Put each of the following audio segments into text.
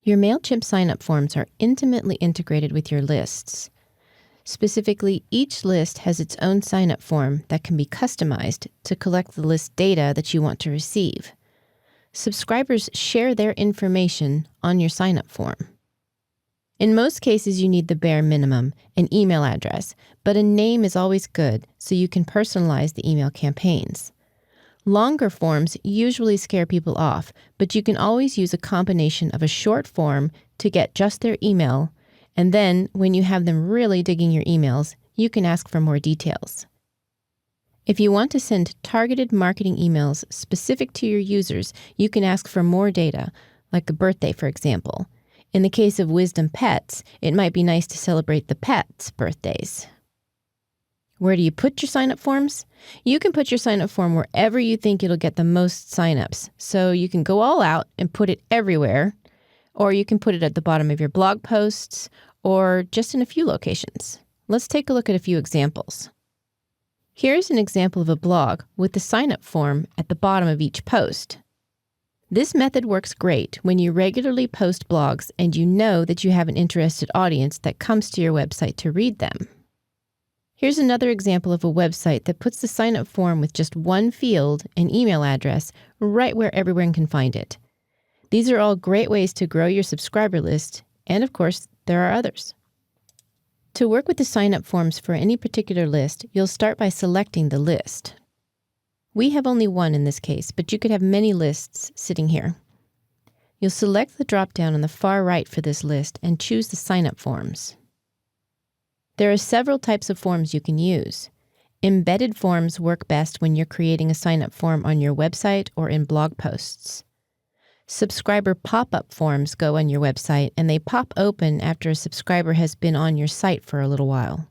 Your MailChimp sign-up forms are intimately integrated with your lists. Specifically, each list has its own sign-up form that can be customized to collect the list data that you want to receive. Subscribers share their information on your sign-up form. In most cases, you need the bare minimum, an email address, but a name is always good so you can personalize the email campaigns. Longer forms usually scare people off, but you can always use a combination of a short form to get just their email, and then when you have them really digging your emails, you can ask for more details. If you want to send targeted marketing emails specific to your users, you can ask for more data, like a birthday, for example. In the case of Wisdom Pets, it might be nice to celebrate the pets' birthdays. Where do you put your sign-up forms? You can put your sign-up form wherever you think it'll get the most sign-ups. So you can go all out and put it everywhere, or you can put it at the bottom of your blog posts, or just in a few locations. Let's take a look at a few examples. Here's an example of a blog with the sign-up form at the bottom of each post. This method works great when you regularly post blogs and you know that you have an interested audience that comes to your website to read them. Here's another example of a website that puts the sign-up form with just one field, an email address, right where everyone can find it. These are all great ways to grow your subscriber list, and of course, there are others. To work with the sign-up forms for any particular list, you'll start by selecting the list. We have only one in this case, but you could have many lists sitting here. You'll select the drop-down on the far right for this list and choose the sign-up forms. There are several types of forms you can use. Embedded forms work best when you're creating a sign-up form on your website or in blog posts. Subscriber pop-up forms go on your website and they pop open after a subscriber has been on your site for a little while.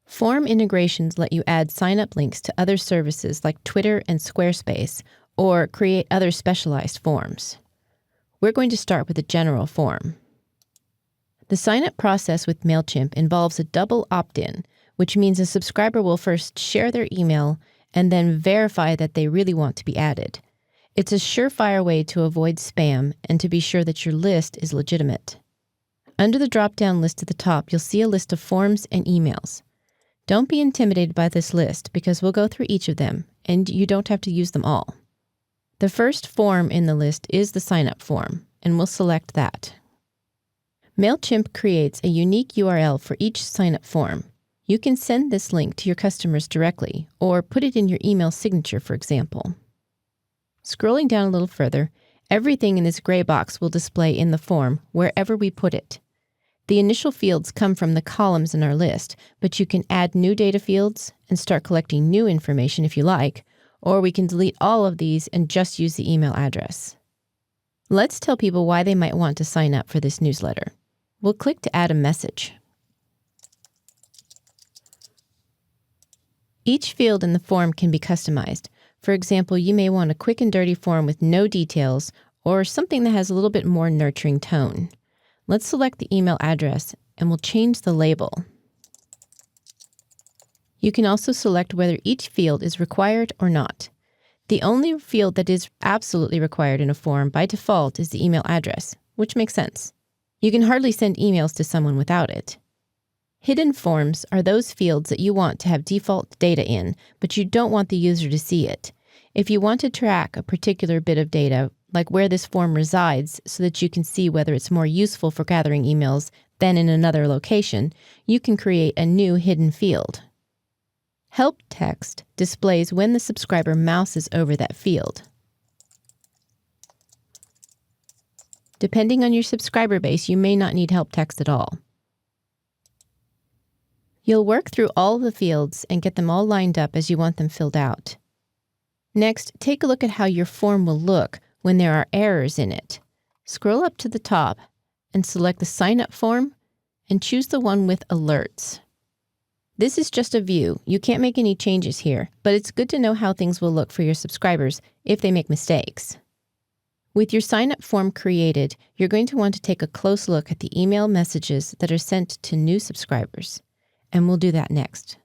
Form integrations let you add sign-up links to other services like Twitter and Squarespace, or create other specialized forms. We're going to start with a general form. The sign-up process with MailChimp involves a double opt-in, which means a subscriber will first share their email and then verify that they really want to be added. It's a surefire way to avoid spam and to be sure that your list is legitimate. Under the drop-down list at the top, you'll see a list of forms and emails. Don't be intimidated by this list because we'll go through each of them, and you don't have to use them all. The first form in the list is the sign-up form, and we'll select that. MailChimp creates a unique URL for each sign-up form. You can send this link to your customers directly, or put it in your email signature, for example. Scrolling down a little further, everything in this gray box will display in the form wherever we put it. The initial fields come from the columns in our list, but you can add new data fields and start collecting new information if you like, or we can delete all of these and just use the email address. Let's tell people why they might want to sign up for this newsletter. We'll click to add a message. Each field in the form can be customized. For example, you may want a quick and dirty form with no details, or something that has a little bit more nurturing tone. Let's select the email address and we'll change the label. You can also select whether each field is required or not. The only field that is absolutely required in a form by default is the email address, which makes sense. You can hardly send emails to someone without it. Hidden forms are those fields that you want to have default data in, but you don't want the user to see it. If you want to track a particular bit of data, like where this form resides so that you can see whether it's more useful for gathering emails than in another location, you can create a new hidden field. Help text displays when the subscriber mouses over that field. Depending on your subscriber base, you may not need help text at all. You'll work through all of the fields and get them all lined up as you want them filled out. Next, take a look at how your form will look when there are errors in it. Scroll up to the top and select the sign-up form and choose the one with alerts. This is just a view. You can't make any changes here, but it's good to know how things will look for your subscribers if they make mistakes. With your sign-up form created, you're going to want to take a close look at the email messages that are sent to new subscribers, and we'll do that next.